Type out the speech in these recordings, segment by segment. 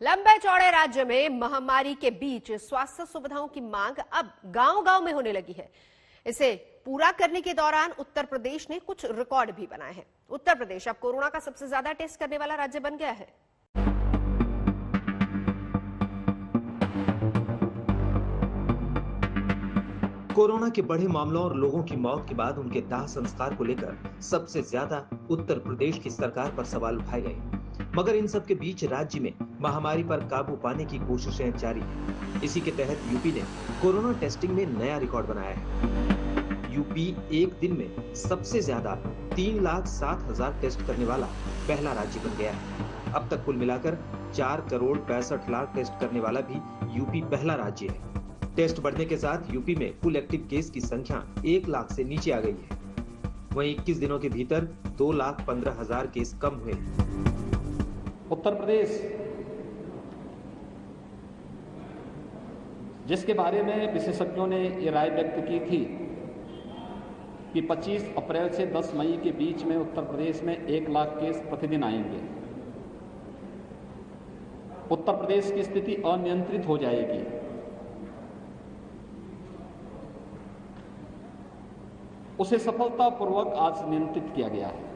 लंबे चौड़े राज्य में महामारी के बीच स्वास्थ्य सुविधाओं की मांग अब गांव-गांव में होने लगी है। इसे पूरा करने के दौरान उत्तर प्रदेश ने कुछ रिकॉर्ड भी बनाए हैं। उत्तर प्रदेश अब कोरोना का सबसे ज्यादा टेस्ट करने वाला राज्य बन गया है। कोरोना के बढ़े मामलों और लोगों की मौत के बाद उनके दाह संस्कार को लेकर सबसे ज्यादा उत्तर प्रदेश की सरकार पर सवाल उठाए गए। मगर इन सब के बीच राज्य में महामारी पर काबू पाने की कोशिशें जारी हैं। इसी के तहत यूपी ने कोरोना टेस्टिंग में नया रिकॉर्ड बनाया है। यूपी एक दिन में सबसे ज्यादा 3,07,000 टेस्ट करने वाला पहला राज्य बन गया है। अब तक कुल मिलाकर 4,65,00,000 टेस्ट करने वाला भी यूपी पहला राज्य है। टेस्ट बढ़ने के साथ यूपी में कुल एक्टिव केस की संख्या 1 लाख से नीचे आ गई है। वहीं 21 दिनों के भीतर 2,15,000 केस कम हुए। उत्तर प्रदेश, जिसके बारे में विशेषज्ञों ने ये राय व्यक्त की थी कि 25 अप्रैल से 10 मई के बीच में उत्तर प्रदेश में 1 लाख केस प्रतिदिन आएंगे, उत्तर प्रदेश की स्थिति अनियंत्रित हो जाएगी। उसे सफलतापूर्वक आज नियंत्रित किया गया है।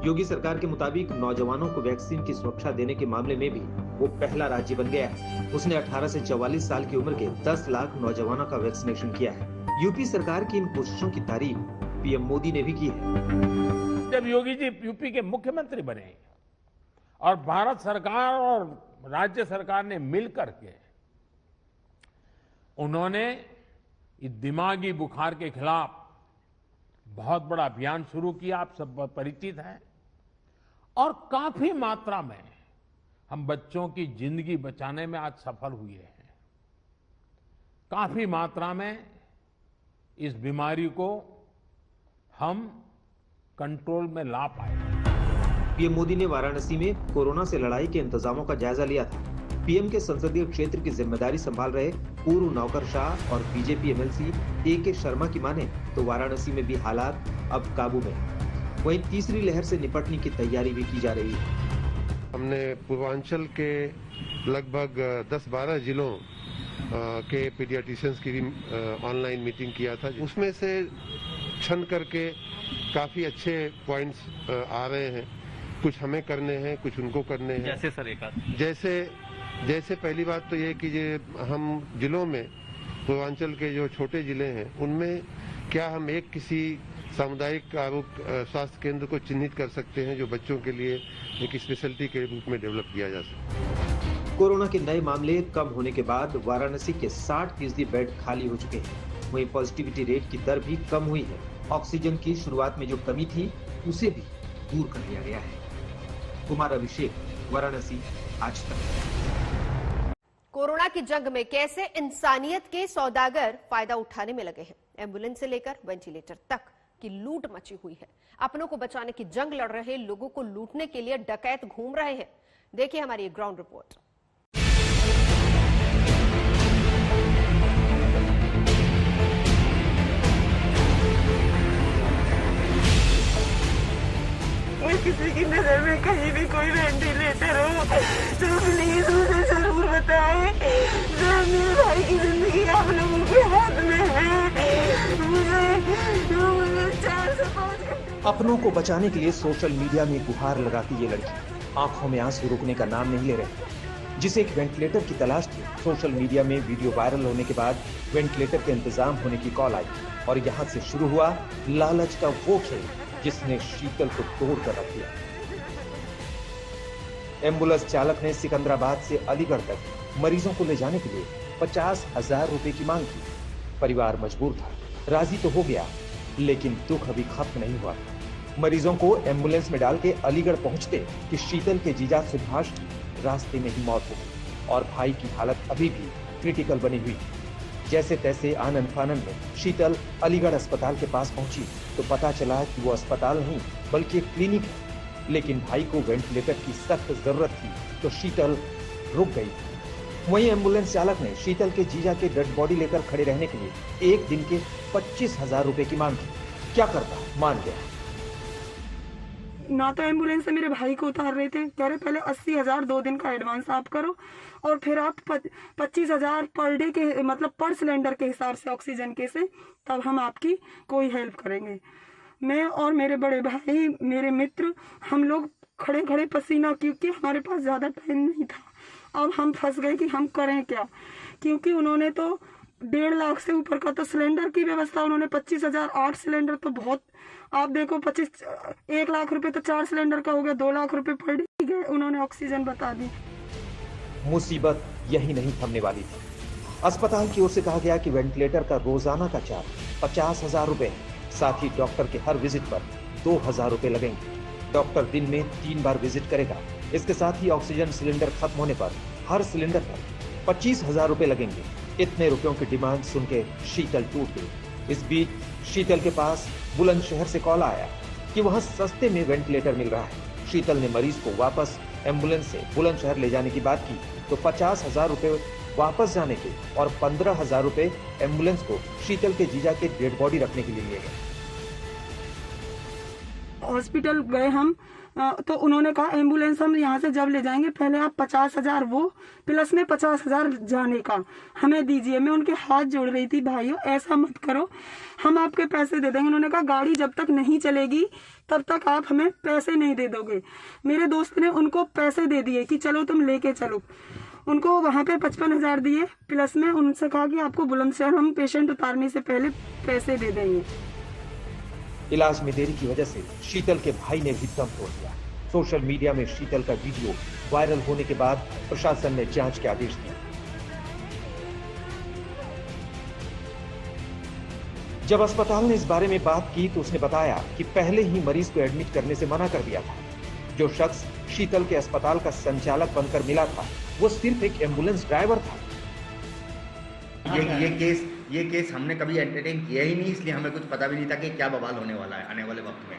योगी सरकार के मुताबिक नौजवानों को वैक्सीन की सुरक्षा देने के मामले में भी वो पहला राज्य बन गया है। उसने 18 से 44 साल की उम्र के 10 लाख नौजवानों का वैक्सीनेशन किया है। यूपी सरकार की इन कोशिशों की तारीफ पीएम मोदी ने भी की है। जब योगी जी यूपी के मुख्यमंत्री बने और भारत सरकार और राज्य सरकार ने मिलकर के उन्होंने इस दिमागी बुखार के खिलाफ बहुत बड़ा अभियान शुरू किया, आप सब परिचित हैं, और काफी मात्रा में हम बच्चों की जिंदगी बचाने में आज सफल हुए हैं। काफी मात्रा में इस बीमारी को हम कंट्रोल में ला पाए। पीएम मोदी ने वाराणसी में कोरोना से लड़ाई के इंतजामों का जायजा लिया था। पीएम के संसदीय क्षेत्र की जिम्मेदारी संभाल रहे पूर्व नौकरशाह और बीजेपी एमएलसी ए.के. शर्मा की माने तो वाराणसी में भी हालात अब काबू में हैं। वहीं तीसरी लहर से निपटने की तैयारी भी की जा रही है। हमने पूर्वांचल के लगभग 10-12 जिलों के पीडियाट्रिशियंस की भी ऑनलाइन मीटिंग किया था। उसमें से छन करके काफी अच्छे पॉइंट्स आ रहे हैं। कुछ हमें करने हैं, कुछ उनको करने हैं। जैसे सर, एक जैसे पहली बात तो ये कि हम जिलों में पूर्वांचल के जो छोटे जिले हैं उनमें क्या हम किसी सामुदायिक आरोग्य स्वास्थ्य केंद्र को चिन्हित कर सकते हैं जो बच्चों के लिए एक स्पेशलिटी के रूप में डेवलप किया जा सके। कोरोना के नए मामले कम होने के बाद वाराणसी के 60% बेड खाली हो चुके हैं। वहीं पॉजिटिविटी रेट की दर भी कम हुई है। ऑक्सीजन की शुरुआत में जो कमी थी उसे भी दूर कर लिया गया है। कुमार अभिषेक, वाराणसी, आज तक। कोरोना की जंग में कैसे इंसानियत के सौदागर फायदा उठाने में लगे हैं। एम्बुलेंस से लेकर वेंटिलेटर तक की लूट मची हुई है। अपनों को बचाने की जंग लड़ रहे लोगों को लूटने के लिए डकैत घूम रहे हैं। देखिए हमारी ग्राउंड रिपोर्ट। किसी की नजर में कहीं भी कोई वेंटिलेटर हो तो प्लीज मुझे जरूर बताएं। मेरे भाई की जिंदगी आप लोगों के हाथ में है। मुझे 4 से 5 घंटे। अपनों को बचाने के लिए सोशल मीडिया में गुहार लगाती ये लड़की आंखों में आंसू रुकने का नाम नहीं ले रही। जिसे एक वेंटिलेटर की तलाश थी, सोशल मीडिया में वीडियो वायरल होने के बाद वेंटिलेटर के इंतजाम होने की कॉल आई और यहाँ से शुरू हुआ लालच का वो खेल जिसने शीतल को तोड़ कर रख दिया। एम्बुलेंस चालक ने सिकंदराबाद से अलीगढ़ तक मरीजों को ले जाने के लिए 50,000 रुपए की मांग की। परिवार मजबूर था, राजी तो हो गया, लेकिन दुख अभी खत्म नहीं हुआ। मरीजों को एम्बुलेंस में डाल के अलीगढ़ पहुंचते कि शीतल के जीजा सुभाष की रास्ते में ही मौत हो गई और भाई की हालत अभी भी क्रिटिकल बनी हुई। जैसे तैसे आनंद फानन में शीतल अलीगढ़ अस्पताल के पास पहुंची तो पता चला कि वो अस्पताल नहीं बल्कि एक क्लिनिक है। लेकिन भाई को वेंटिलेटर की सख्त जरूरत थी तो शीतल रुक गई। वहीं एम्बुलेंस चालक ने शीतल के जीजा के डेड बॉडी लेकर खड़े रहने के लिए एक दिन के 25,000 रुपए की मांग की। क्या करता, मान गया। ना तो एम्बुलेंस से मेरे भाई को उतार रहे थे, कह रहे पहले 80,000 2 दिन का एडवांस आप करो और फिर आप 25,000 पर डे के मतलब पर सिलेंडर के हिसाब से ऑक्सीजन के से तब हम आपकी कोई हेल्प करेंगे। मैं और मेरे बड़े भाई, मेरे मित्र, हम लोग खड़े खड़े पसीना, क्योंकि हमारे पास ज़्यादा टाइम नहीं था। अब हम फंस गए कि हम करें क्या, क्योंकि उन्होंने तो 1.5 लाख से ऊपर का तो सिलेंडर की व्यवस्था, उन्होंने 25,000 8 सिलेंडर तो बहुत, आप देखो 1 लाख रुपए तो 4 सिलेंडर का हो गया, 2 लाख रुपए पर डे गए, उन्होंने ऑक्सीजन बता दी। मुसीबत यही नहीं थमने वाली थी। अस्पताल की ओर से कहा गया कि वेंटिलेटर का रोजाना का चार्ज 50,000 रुपए है। साथ ही डॉक्टर के हर विजिट पर 2,000 रुपए लगेंगे। डॉक्टर दिन में 3 बार विजिट करेगा। इसके साथ ही ऑक्सीजन सिलेंडर खत्म होने पर हर सिलेंडर पर 25,000 रुपए लगेंगे। इतने रुपयों की डिमांड सुन के शीतल टूट गई। इस बीच शीतल के पास बुलंदशहर से कॉल आया कि वहां सस्ते में वेंटिलेटर मिल रहा है। शीतल ने मरीज को वापस एम्बुलेंस से बुलंदशहर ले जाने की बात की तो 50,000 रुपए वापस जाने के और 15,000 रुपए एम्बुलेंस को शीतल के जीजा के डेड बॉडी रखने के लिए लिए गए। हॉस्पिटल गए हम तो उन्होंने कहा एम्बुलेंस हम यहाँ से जब ले जाएंगे पहले आप 50,000 वो प्लस में 50,000 जाने का हमें दीजिए। मैं उनके हाथ जोड़ रही थी, भाइयों ऐसा मत करो, हम आपके पैसे दे देंगे। उन्होंने कहा गाड़ी जब तक नहीं चलेगी तब तक आप हमें पैसे नहीं दे दोगे। मेरे दोस्त ने उनको पैसे दे दिए कि चलो तुम लेके चलो। उनको वहाँ पे 55,000 दिए, प्लस में उनसे कहा कि आपको बुलंदशहर हम पेशेंट उतारने से पहले पैसे दे देंगे। इलाज में देरी की वजह से शीतल के भाई ने भी दम तोड़ दिया। सोशल मीडिया में शीतल का वीडियो वायरल होने के बाद प्रशासन ने जांच के आदेश दिए। जब अस्पताल ने इस बारे में बात की तो उसने बताया कि पहले ही मरीज को एडमिट करने से मना कर दिया था। जो शख्स शीतल के अस्पताल का संचालक बनकर मिला था वो सिर्फ एक एम्बुलेंस ड्राइवर था। ये केस हमने कभी एंटरटेन किया ही नहीं, इसलिए हमें कुछ पता भी नहीं था कि क्या बवाल होने वाला है आने वाले वक्त में।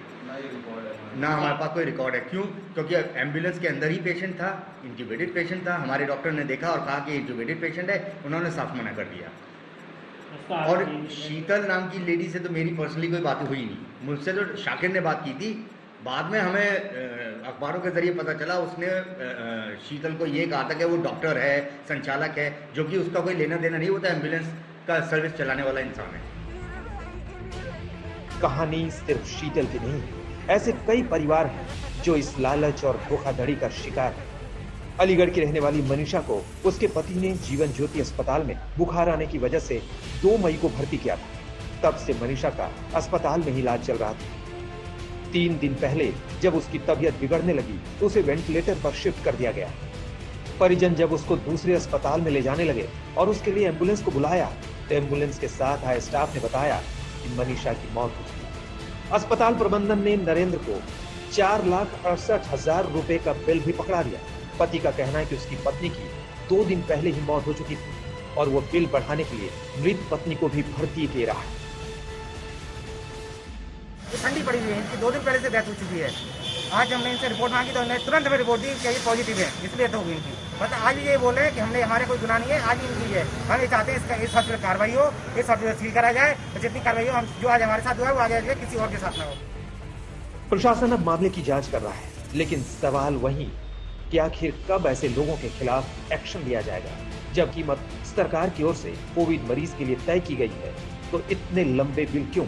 ना हमारे पास कोई रिकॉर्ड है। क्यों? क्योंकि एम्बुलेंस के अंदर ही पेशेंट था, इंट्यूबेटेड पेशेंट था। हमारे डॉक्टर ने देखा और कहा कि इंट्यूबेटेड पेशेंट है, उन्होंने साफ मना कर दिया। और शीतल नाम की लेडी से तो मेरी पर्सनली कोई बात हुई नहीं। मुझसे तो शाकिर ने बात की थी, बाद में हमें अखबारों के जरिए पता चला उसने शीतल को ये कहा था कि वो डॉक्टर है, संचालक है, जो कि उसका कोई लेना देना नहीं होता, एम्बुलेंस का सर्विस चलाने वाला इंसान है। कहानी सिर्फ शीतल की नहीं, ऐसे कई परिवार हैं जो इस लालच और धोखाधड़ी का शिकार है। अलीगढ़ की रहने वाली मनीषा को उसके पति ने जीवन ज्योति अस्पताल में बुखार आने की वजह से 2 मई को भर्ती किया था। तब से मनीषा का अस्पताल में ही इलाज चल रहा था। 3 दिन पहले जब उसकी तबीयत बिगड़ने लगी तो उसे वेंटिलेटर पर शिफ्ट कर दिया गया। परिजन जब उसको दूसरे अस्पताल में ले जाने लगे और उसके लिए एम्बुलेंस को बुलाया तो एम्बुलेंस के साथ आए स्टाफ ने बताया कि मनीषा की मौत हो चुकी। अस्पताल प्रबंधन ने नरेंद्र को 4,68,000 रुपए का बिल भी पकड़ा दिया। पति का कहना है कि उसकी पत्नी की 2 दिन पहले ही मौत हो चुकी थी और वो बिल बढ़ाने के लिए मृत पत्नी को भी भर्ती ले रहा है। ठंडी पड़ी हुई है, इनकी 2 दिन पहले से डेथ हो चुकी है। आज हमने इनसे रिपोर्ट मांगी तो उन्होंने तुरंत हमें रिपोर्ट दी कि ये पॉजिटिव है, इसलिए तो होगी इनकी। मतलब आज भी ये बोल रहे हैं कि हमने हमारे कोई गुनाह नहीं है, आज इनकी है। हम ये चाहते हैं इसका इस हॉस्पिटल कार्रवाई हो, इस हॉस्पिटल सील करा जाए, तो जितनी कार्रवाई हो हम जो आज हमारे साथ हुआ है वो आगे किसी और के साथ ना हो। प्रशासन अब मामले की जांच कर रहा है, लेकिन सवाल वही कि आखिर कब ऐसे लोगों के खिलाफ एक्शन लिया जाएगा। जब कीमत सरकार की ओर से कोविड मरीज के लिए तय की गई है तो इतने लंबे बिल क्यों?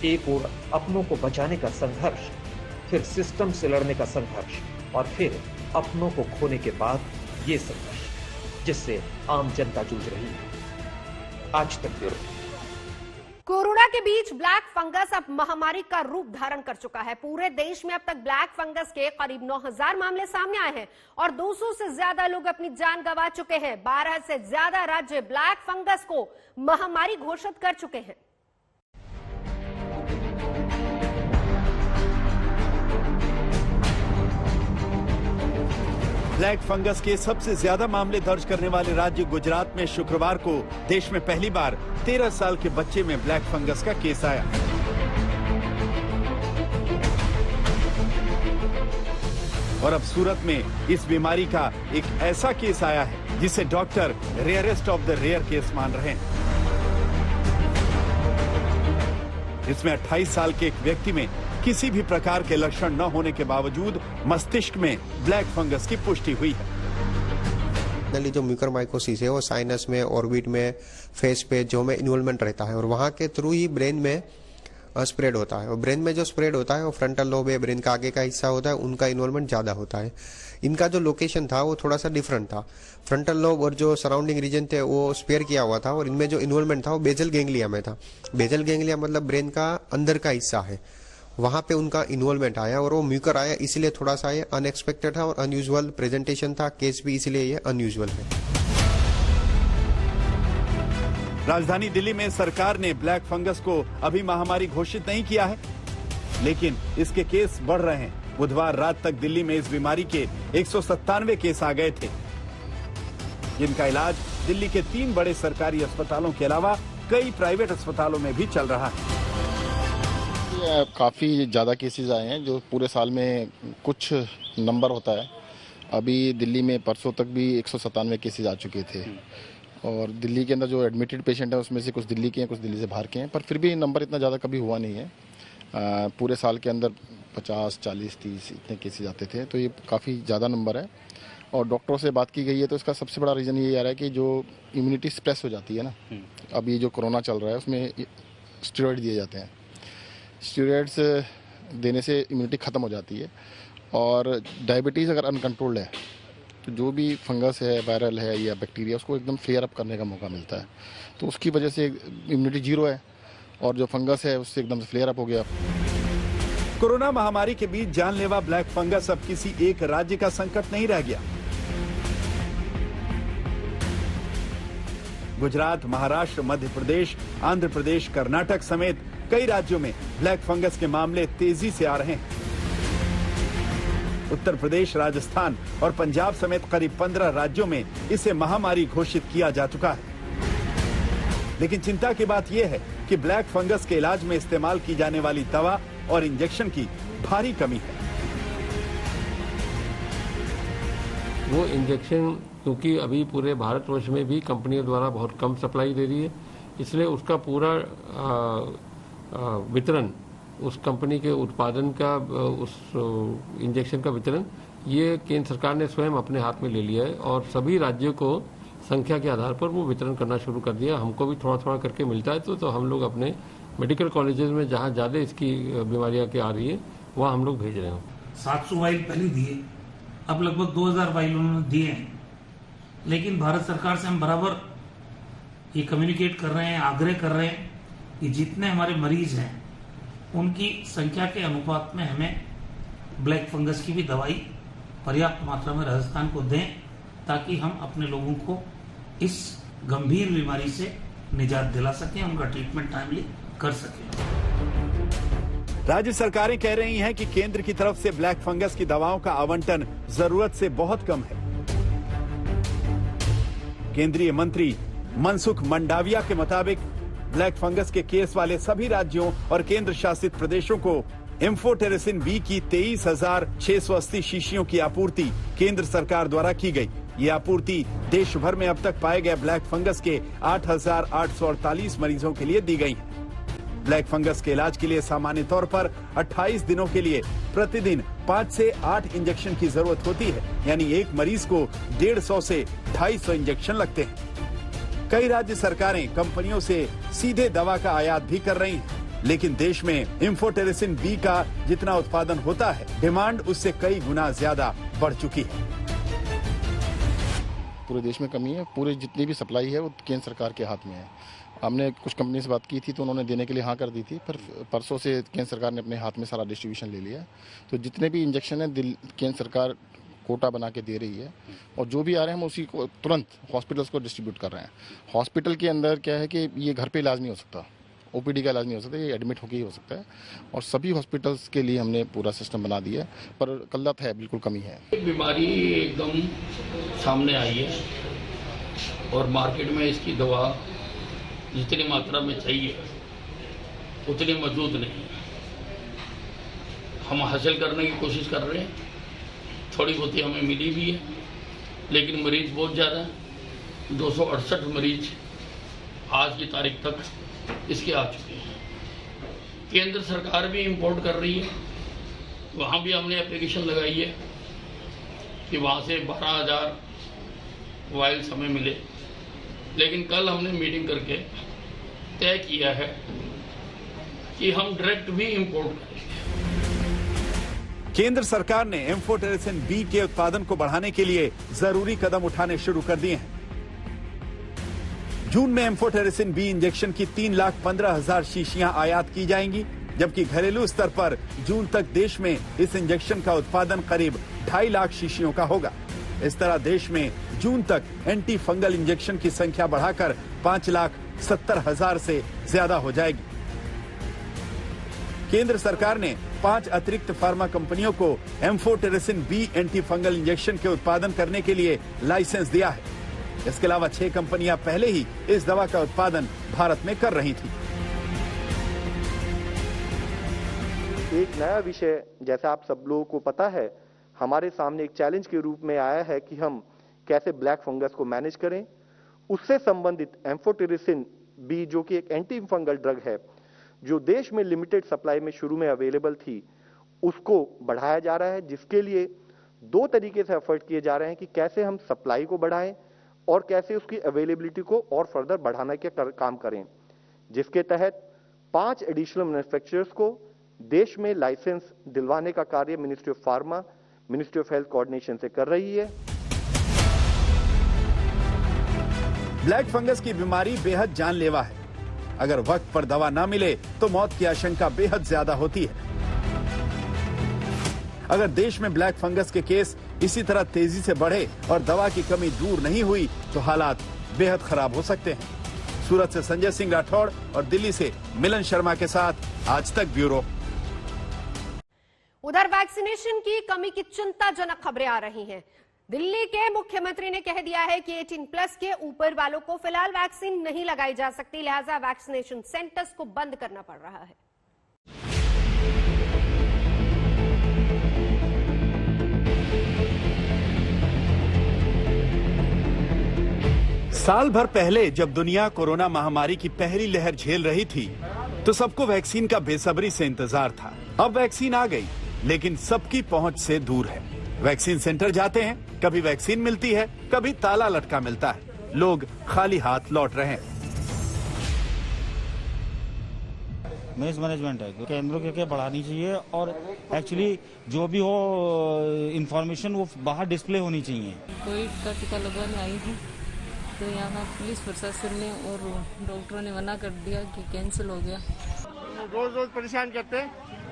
एक ओर अपनों को बचाने का संघर्ष, फिर सिस्टम से लड़ने का संघर्ष और फिर अपनों को खोने के बाद ये संघर्ष जिससे आम जनता जूझ रही है। आज तक ब्यूरो। कोरोना के बीच ब्लैक फंगस अब महामारी का रूप धारण कर चुका है। पूरे देश में अब तक ब्लैक फंगस के करीब 9,000 मामले सामने आए हैं और 200 से ज्यादा लोग अपनी जान गंवा चुके हैं। 12 से ज्यादा राज्य ब्लैक फंगस को महामारी घोषित कर चुके हैं। ब्लैक फंगस के सबसे ज्यादा मामले दर्ज करने वाले राज्य गुजरात में शुक्रवार को देश में पहली बार 13 साल के बच्चे में ब्लैक फंगस का केस आया। और अब सूरत में इस बीमारी का एक ऐसा केस आया है जिसे doctor rarest of the rare case मान रहे हैं। इसमें 28 साल के एक व्यक्ति में किसी भी प्रकार के लक्षण न होने के बावजूद मस्तिष्क में ब्लैक फंगस की पुष्टि हुई है। जो म्यूकरमाइकोसिस है वो साइनस में, ऑर्बिट में, फेस पे जो में इन्वॉल्वमेंट रहता है और वहाँ के थ्रू ही ब्रेन में स्प्रेड होता है। और ब्रेन में जो स्प्रेड होता है वो फ्रंटल लोब है, ब्रेन का आगे का हिस्सा होता है, उनका इन्वॉल्वमेंट ज़्यादा होता है। इनका जो लोकेशन था वो थोड़ा सा डिफरेंट था। फ्रंटल लोब और जो सराउंडिंग रीजन थे वो स्पेयर किया हुआ था और इनमें जो इन्वॉल्वमेंट था वो बेजल गैंग्लिया में था। बेजल गैंग्लिया मतलब ब्रेन का अंदर का हिस्सा है, वहाँ पे उनका इन्वॉल्वमेंट आया और वो म्यूकर आया, इसलिए थोड़ा सा ये अनएक्सपेक्टेड था और अनयूजुअल प्रेजेंटेशन था। केस भी इसलिए ये अनयूजुअल है। राजधानी दिल्ली में सरकार ने ब्लैक फंगस को अभी महामारी घोषित नहीं किया है, लेकिन इसके केस बढ़ रहे हैं। बुधवार रात तक दिल्ली में इस बीमारी के 197 केस आ गए थे, जिनका इलाज दिल्ली के 3 बड़े सरकारी अस्पतालों के अलावा कई प्राइवेट अस्पतालों में भी चल रहा है। काफ़ी ज़्यादा केसेस आए हैं, जो पूरे साल में कुछ नंबर होता है। अभी दिल्ली में परसों तक भी 197 केसेस आ चुके थे और दिल्ली के अंदर जो एडमिटेड पेशेंट है उसमें से कुछ दिल्ली के हैं, कुछ दिल्ली से बाहर के हैं, पर फिर भी नंबर इतना ज़्यादा कभी हुआ नहीं है। पूरे साल के अंदर 50, 40, 30 इतने केसेस आते थे, तो ये काफ़ी ज़्यादा नंबर है। और डॉक्टरों से बात की गई है तो इसका सबसे बड़ा रीज़न ये आ रहा है कि जो इम्यूनिटी स्प्रेस हो जाती है ना, अब ये जो कोरोना चल रहा है उसमें स्टेरॉइड दिए जाते हैं। स्टेरॉइड्स देने से इम्यूनिटी ख़त्म हो जाती है और डायबिटीज़ अगर अनकंट्रोल्ड है तो जो भी फंगस है, वायरल है या बैक्टीरिया, उसको एकदम फ्लेयर अप करने का मौका मिलता है। तो उसकी वजह से इम्यूनिटी जीरो है और जो फंगस है उससे एकदम से फ्लेयर अप हो गया। कोरोना महामारी के बीच जानलेवा ब्लैक फंगस अब किसी एक राज्य का संकट नहीं रह गया। गुजरात, महाराष्ट्र, मध्य प्रदेश, आंध्र प्रदेश, कर्नाटक समेत कई राज्यों में ब्लैक फंगस के मामले तेजी से आ रहे हैं। उत्तर प्रदेश, राजस्थान और पंजाब समेत करीब 15 राज्यों में इसे महामारी घोषित किया जा चुका है। लेकिन चिंता की बात यह है कि ब्लैक फंगस के इलाज में इस्तेमाल की जाने वाली दवा और इंजेक्शन की भारी कमी है। वो इंजेक्शन क्योंकि अभी पूरे भारतवर्ष में भी कंपनियों द्वारा बहुत कम सप्लाई दे रही है, इसलिए उसका पूरा वितरण, उस कंपनी के उत्पादन का, उस इंजेक्शन का वितरण ये केंद्र सरकार ने स्वयं अपने हाथ में ले लिया है और सभी राज्यों को संख्या के आधार पर वो वितरण करना शुरू कर दिया। हमको भी थोड़ा थोड़ा करके मिलता है तो हम लोग अपने मेडिकल कॉलेजेस में जहाँ ज़्यादा इसकी बीमारियाँ के आ रही है वहाँ हम लोग भेज रहे हैं। 700 वाइल पहले दिए, अब लगभग 2000 वाइल उन्होंने दिए हैं, लेकिन भारत सरकार से हम बराबर ये कम्युनिकेट कर रहे हैं, आग्रह कर रहे हैं कि जितने हमारे मरीज हैं उनकी संख्या के अनुपात में हमें ब्लैक फंगस की भी दवाई पर्याप्त मात्रा में राजस्थान को दें, ताकि हम अपने लोगों को इस गंभीर बीमारी से निजात दिला सकें, उनका ट्रीटमेंट टाइमली कर सकें। राज्य सरकारें कह रही हैं कि केंद्र की तरफ से ब्लैक फंगस की दवाओं का आवंटन जरूरत से बहुत कम है। केंद्रीय मंत्री मनसुख मंडाविया के मुताबिक ब्लैक फंगस के केस वाले सभी राज्यों और केंद्र शासित प्रदेशों को एम्फोटेरेसिन बी की 23,680 शीशियों की आपूर्ति केंद्र सरकार द्वारा की गई। ये आपूर्ति देश भर में अब तक पाए गए ब्लैक फंगस के 8,848 मरीजों के लिए दी गई है। ब्लैक फंगस के इलाज के लिए सामान्य तौर पर 28 दिनों के लिए प्रतिदिन 5 से 8 इंजेक्शन की जरूरत होती है, यानी एक मरीज को 150 से 250 इंजेक्शन लगते हैं। कई राज्य सरकारें कंपनियों से सीधे दवा का आयात भी कर रही हैं, लेकिन देश में एम्फोटेरेसिन बी का जितना उत्पादन होता है, डिमांड उससे कई गुना ज्यादा बढ़ चुकी है। पूरे देश में कमी है, पूरे जितनी भी सप्लाई है वो केंद्र सरकार के हाथ में है। हमने कुछ कंपनी से बात की थी तो उन्होंने देने के लिए हाँ कर दी थी, पर परसों से केंद्र सरकार ने अपने हाथ में सारा डिस्ट्रीब्यूशन ले लिया है। तो जितने भी इंजेक्शन है केंद्र सरकार कोटा बना के दे रही है और जो भी आ रहे हैं हम उसी को तुरंत हॉस्पिटल्स को डिस्ट्रीब्यूट कर रहे हैं। हॉस्पिटल के अंदर क्या है कि ये घर पे इलाज नहीं हो सकता, ओपीडी का इलाज नहीं हो सकता, ये एडमिट होकर ही हो सकता है और सभी हॉस्पिटल्स के लिए हमने पूरा सिस्टम बना दिया है, पर किल्लत है, बिल्कुल कमी है। बीमारी एकदम सामने आई है और मार्केट में इसकी दवा जितनी मात्रा में चाहिए उतनी मौजूद नहीं है। हम हासिल करने की कोशिश कर रहे हैं, थोड़ी बहुत हमें मिली भी है, लेकिन मरीज बहुत ज़्यादा है। 268 मरीज आज की तारीख तक इसके आ चुके हैं। केंद्र सरकार भी इंपोर्ट कर रही है, वहाँ भी हमने एप्लीकेशन लगाई है कि वहाँ से 12,000 वायल्स हमें मिले। लेकिन कल हमने मीटिंग करके तय किया है कि हम डायरेक्ट भी इंपोर्ट करेंगे। केंद्र सरकार ने एम्फोटेरिसिन बी के उत्पादन को बढ़ाने के लिए जरूरी कदम उठाने शुरू कर दिए हैं। जून में एम्फोटेरिसिन बी इंजेक्शन की 3,15,000 शीशियां आयात की जाएंगी, जबकि घरेलू स्तर पर जून तक देश में इस इंजेक्शन का उत्पादन करीब 2.5 लाख शीशियों का होगा। इस तरह देश में जून तक एंटी फंगल इंजेक्शन की संख्या बढ़ाकर 5,70,000 से ज्यादा हो जाएगी। केंद्र सरकार ने 5 अतिरिक्त फार्मा कंपनियों को amphotericin B anti fungal injection के उत्पादन करने के लिए लाइसेंस दिया है। इसके अलावा 6 कंपनियां पहले ही इस दवा का उत्पादन भारत में कर रही थी। एक नया विषय, जैसा आप सब लोगों को पता है, हमारे सामने एक चैलेंज के रूप में आया है कि हम कैसे ब्लैक फंगस को मैनेज करें। उससे संबंधित एम्फोटेरिसिन बी, जो कि एक एंटी फंगल ड्रग है, जो देश में लिमिटेड सप्लाई में शुरू में अवेलेबल थी, उसको बढ़ाया जा रहा है, जिसके लिए 2 तरीके से एफर्ट किए जा रहे हैं कि कैसे हम सप्लाई को बढ़ाएं और कैसे उसकी अवेलेबिलिटी को और फर्दर बढ़ाने के काम करें, जिसके तहत 5 एडिशनल मैन्युफैक्चरर्स को देश में लाइसेंस दिलवाने का कार्य ministry of pharma, ministry of health coordination से कर रही है। ब्लैक फंगस की बीमारी बेहद जानलेवा है। अगर वक्त पर दवा ना मिले तो मौत की आशंका बेहद ज्यादा होती है। अगर देश में ब्लैक फंगस के केस इसी तरह तेजी से बढ़े और दवा की कमी दूर नहीं हुई तो हालात बेहद खराब हो सकते हैं। सूरत से संजय सिंह राठौड़ और दिल्ली से मिलन शर्मा के साथ आज तक ब्यूरो। उधर वैक्सीनेशन की कमी की चिंताजनक खबरें आ रही हैं। दिल्ली के मुख्यमंत्री ने कह दिया है कि 18+ के ऊपर वालों को फिलहाल वैक्सीन नहीं लगाई जा सकती, लिहाजा वैक्सीनेशन सेंटर्स को बंद करना पड़ रहा है। साल भर पहले जब दुनिया कोरोना महामारी की पहली लहर झेल रही थी तो सबको वैक्सीन का बेसब्री से इंतजार था। अब वैक्सीन आ गई, लेकिन सबकी पहुंच से दूर है। वैक्सीन सेंटर जाते हैं, कभी वैक्सीन मिलती है, कभी ताला लटका मिलता है। लोग खाली हाथ लौट रहे हैं। मिस मैनेजमेंट है, केंद्रों के बढ़ानी चाहिए और एक्चुअली जो भी हो इंफॉर्मेशन वो बाहर डिस्प्ले होनी चाहिए। कोविड का टीका लगवाने आई हूँ तो यहाँ पुलिस प्रशासन ने और डॉक्टरों ने मना कर दिया कि कैंसिल हो गया। रोज परेशान करते हैं।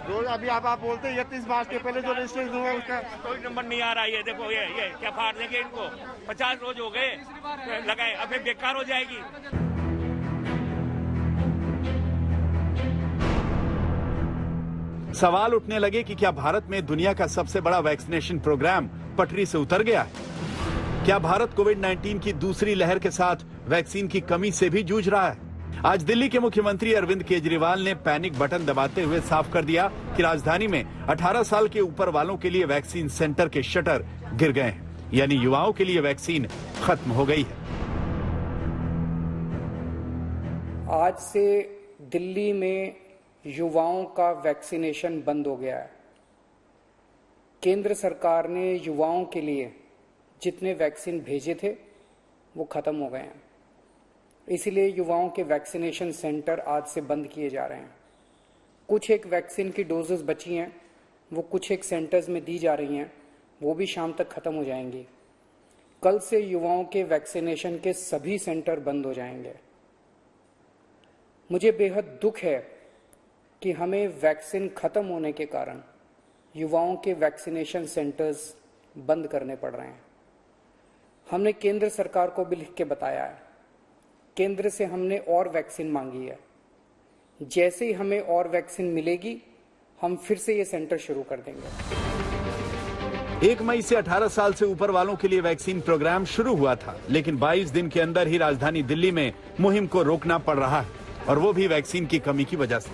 रोज अभी आप बोलते हैं 31 मार्च के पहले जो रजिस्ट्रेशन हुआ उसका कोई नंबर नहीं आ रहा है। देखो ये क्या फाड़ देंगे इनको। 50 रोज हो गए लगाए, अभी बेकार हो जाएगी। सवाल उठने लगे कि क्या भारत में दुनिया का सबसे बड़ा वैक्सीनेशन प्रोग्राम पटरी से उतर गया है? क्या भारत कोविड-19 की दूसरी लहर के साथ वैक्सीन की कमी से भी जूझ रहा है? आज दिल्ली के मुख्यमंत्री अरविंद केजरीवाल ने पैनिक बटन दबाते हुए साफ कर दिया कि राजधानी में 18 साल के ऊपर वालों के लिए वैक्सीन सेंटर के शटर गिर गए हैं, यानी युवाओं के लिए वैक्सीन खत्म हो गई है। आज से दिल्ली में युवाओं का वैक्सीनेशन बंद हो गया है। केंद्र सरकार ने युवाओं के लिए जितने वैक्सीन भेजे थे वो खत्म हो गए हैं, इसलिए युवाओं के वैक्सीनेशन सेंटर आज से बंद किए जा रहे हैं। कुछ एक वैक्सीन की डोजेस बची हैं, वो कुछ एक सेंटर्स में दी जा रही हैं, वो भी शाम तक खत्म हो जाएंगी। कल से युवाओं के वैक्सीनेशन के सभी सेंटर बंद हो जाएंगे। मुझे बेहद दुख है कि हमें वैक्सीन खत्म होने के कारण युवाओं के वैक्सीनेशन सेंटर्स बंद करने पड़ रहे हैं। हमने केंद्र सरकार को भी लिख के बताया है, केंद्र से हमने और वैक्सीन मांगी है। जैसे ही हमें और वैक्सीन मिलेगी हम फिर से ये सेंटर शुरू कर देंगे। 1 मई से 18 साल से ऊपर वालों के लिए वैक्सीन प्रोग्राम शुरू हुआ था, लेकिन 22 दिन के अंदर ही राजधानी दिल्ली में मुहिम को रोकना पड़ रहा है, और वो भी वैक्सीन की कमी की वजह से।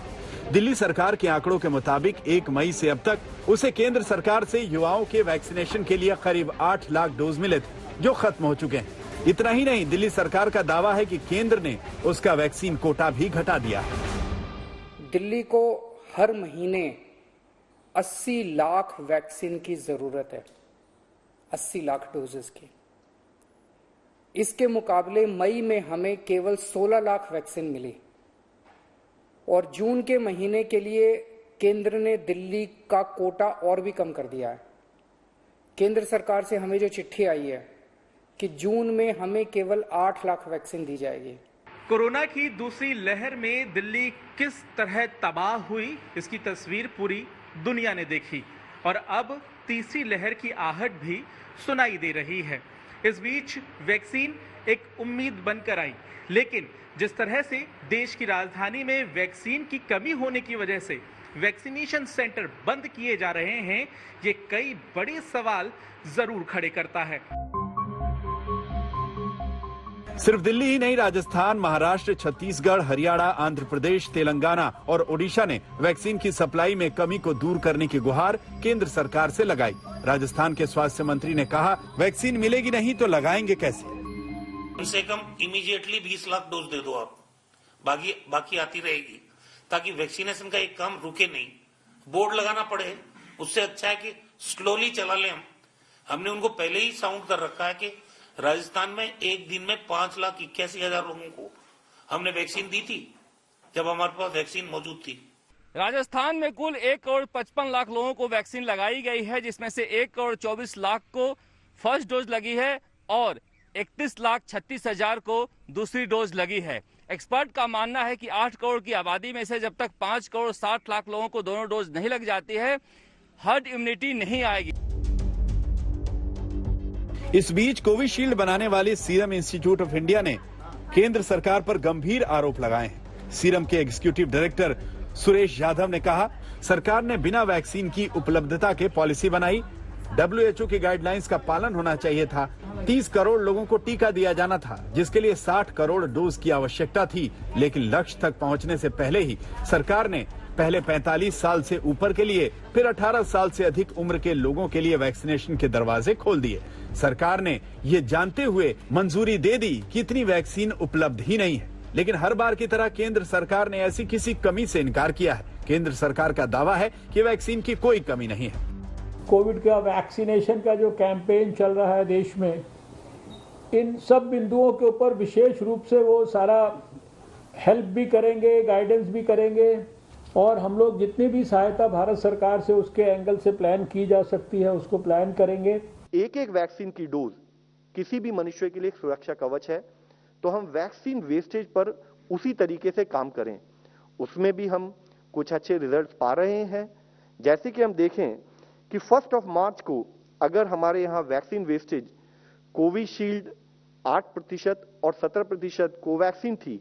दिल्ली सरकार के आंकड़ों के मुताबिक 1 मई से अब तक उसे केंद्र सरकार से युवाओं के वैक्सीनेशन के लिए करीब 8 लाख डोज मिले थे, जो खत्म हो चुके हैं। इतना ही नहीं, दिल्ली सरकार का दावा है कि केंद्र ने उसका वैक्सीन कोटा भी घटा दिया है। दिल्ली को हर महीने 80 लाख वैक्सीन की जरूरत है, 80 लाख डोजेस की। इसके मुकाबले मई में हमें केवल 16 लाख वैक्सीन मिली और जून के महीने के लिए केंद्र ने दिल्ली का कोटा और भी कम कर दिया है। केंद्र सरकार से हमें जो चिट्ठी आई है कि जून में हमें केवल 8 लाख वैक्सीन दी जाएगी। कोरोना की दूसरी लहर में दिल्ली किस तरह तबाह हुई, इसकी तस्वीर पूरी दुनिया ने देखी और अब तीसरी लहर की आहट भी सुनाई दे रही है। इस बीच वैक्सीन एक उम्मीद बनकर आई, लेकिन जिस तरह से देश की राजधानी में वैक्सीन की कमी होने की वजह से वैक्सीनेशन सेंटर बंद किए जा रहे हैं, ये कई बड़े सवाल जरूर खड़े करता है। सिर्फ दिल्ली ही नहीं, राजस्थान, महाराष्ट्र, छत्तीसगढ़, हरियाणा, आंध्र प्रदेश, तेलंगाना और ओडिशा ने वैक्सीन की सप्लाई में कमी को दूर करने की गुहार केंद्र सरकार से लगाई। राजस्थान के स्वास्थ्य मंत्री ने कहा, वैक्सीन मिलेगी नहीं तो लगाएंगे कैसे? कम से कम इमीडिएटली 20 लाख डोज दे दो आप, बाकी आती रहेगी, ताकि वैक्सीनेशन का एक काम रुके नहीं। बोर्ड लगाना पड़े, उससे अच्छा है कि स्लोली चला लें। हमने उनको पहले ही साउंड कर रखा है कि राजस्थान में एक दिन में 5,81,000 लोगों को हमने वैक्सीन दी थी, जब हमारे पास वैक्सीन मौजूद थी। राजस्थान में कुल 1,55,00,000 लोगों को वैक्सीन लगाई गई है, जिसमें से 1,24,00,000 को फर्स्ट डोज लगी है और 31,36,000 को दूसरी डोज लगी है। एक्सपर्ट का मानना है कि 8 करोड़ की आबादी में से जब तक 5,60,00,000 लोगों को दोनों डोज नहीं लग जाती है, हर्ड इम्यूनिटी नहीं आएगी। इस बीच कोविशील्ड बनाने वाली सीरम इंस्टीट्यूट ऑफ इंडिया ने केंद्र सरकार पर गंभीर आरोप लगाए हैं। सीरम के एग्जीक्यूटिव डायरेक्टर सुरेश यादव ने कहा, सरकार ने बिना वैक्सीन की उपलब्धता के पॉलिसी बनाई। WHO की गाइडलाइंस का पालन होना चाहिए था। 30 करोड़ लोगों को टीका दिया जाना था, जिसके लिए 60 करोड़ डोज की आवश्यकता थी, लेकिन लक्ष्य तक पहुंचने से पहले ही सरकार ने पहले 45 साल से ऊपर के लिए, फिर 18 साल से अधिक उम्र के लोगों के लिए वैक्सीनेशन के दरवाजे खोल दिए। सरकार ने ये जानते हुए मंजूरी दे दी कि इतनी वैक्सीन उपलब्ध ही नहीं है, लेकिन हर बार की तरह केंद्र सरकार ने ऐसी किसी कमी से इनकार किया है। केंद्र सरकार का दावा है कि वैक्सीन की कोई कमी नहीं है। कोविड का वैक्सीनेशन का जो कैंपेन चल रहा है देश में, इन सब बिंदुओं के ऊपर विशेष रूप से वो सारा हेल्प भी करेंगे, गाइडेंस भी करेंगे और हम लोग जितनी भी सहायता भारत सरकार से उसके एंगल से प्लान की जा सकती है उसको प्लान करेंगे। एक एक वैक्सीन की डोज किसी भी मनुष्य के लिए एक सुरक्षा कवच है, तो हम वैक्सीन वेस्टेज पर उसी तरीके से काम करें। उसमें भी हम कुछ अच्छे रिजल्ट्स पा रहे हैं। जैसे कि हम देखें कि 1 मार्च को अगर हमारे यहाँ वैक्सीन वेस्टेज कोविशील्ड 8% और 17% कोवैक्सीन थी,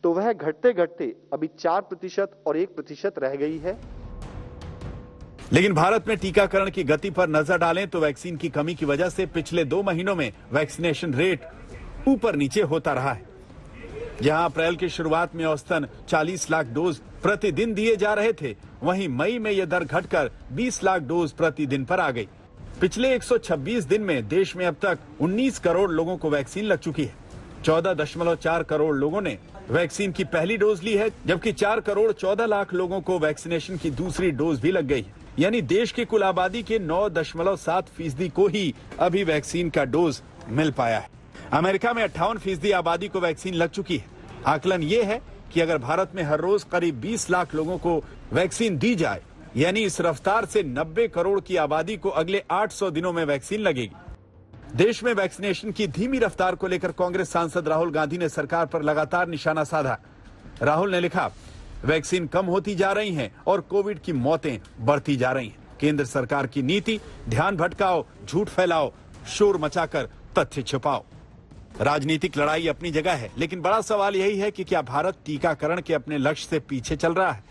तो वह घटते घटते अभी 4% और 1% रह गई है। लेकिन भारत में टीकाकरण की गति पर नजर डालें तो वैक्सीन की कमी की वजह से पिछले 2 महीनों में वैक्सीनेशन रेट ऊपर नीचे होता रहा है। जहां अप्रैल की शुरुआत में औसतन 40 लाख डोज प्रतिदिन दिए जा रहे थे, वहीं मई में यह दर घटकर 20 लाख डोज प्रतिदिन पर आ गई। पिछले 126 दिन में देश में अब तक 19 करोड़ लोगों को वैक्सीन लग चुकी है। 14.4 करोड़ लोगों ने वैक्सीन की पहली डोज ली है, जबकि 4 करोड़ 14 लाख लोगों को वैक्सीनेशन की दूसरी डोज भी लग गई है। यानी देश की कुल आबादी के 9.7% को ही अभी वैक्सीन का डोज मिल पाया है। अमेरिका में 58% आबादी को वैक्सीन लग चुकी है। आकलन ये है कि अगर भारत में हर रोज करीब 20 लाख लोगों को वैक्सीन दी जाए, यानी इस रफ्तार से 90 करोड़ की आबादी को अगले 800 दिनों में वैक्सीन लगेगी। देश में वैक्सीनेशन की धीमी रफ्तार को लेकर कांग्रेस सांसद राहुल गांधी ने सरकार पर लगातार निशाना साधा। राहुल ने लिखा, वैक्सीन कम होती जा रही हैं और कोविड की मौतें बढ़ती जा रही हैं। केंद्र सरकार की नीति ध्यान भटकाओ, झूठ फैलाओ, शोर मचाकर तथ्य छुपाओ। राजनीतिक लड़ाई अपनी जगह है, लेकिन बड़ा सवाल यही है कि क्या भारत टीकाकरण के अपने लक्ष्य से पीछे चल रहा है।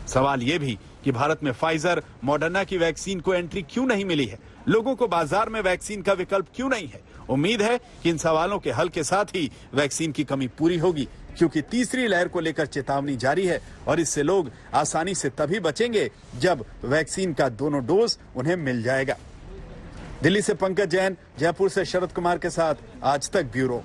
सवाल ये भी कि भारत में फाइजर, मॉडर्ना की वैक्सीन को एंट्री क्यों नहीं मिली है, लोगों को बाजार में वैक्सीन का विकल्प क्यों नहीं है। उम्मीद है कि इन सवालों के हल के साथ ही वैक्सीन की कमी पूरी होगी, क्योंकि तीसरी लहर को लेकर चेतावनी जारी है और इससे लोग आसानी से तभी बचेंगे जब वैक्सीन का दोनों डोज उन्हें मिल जाएगा। दिल्ली से पंकज जैन, जयपुर से शरद कुमार के साथ आज तक ब्यूरो।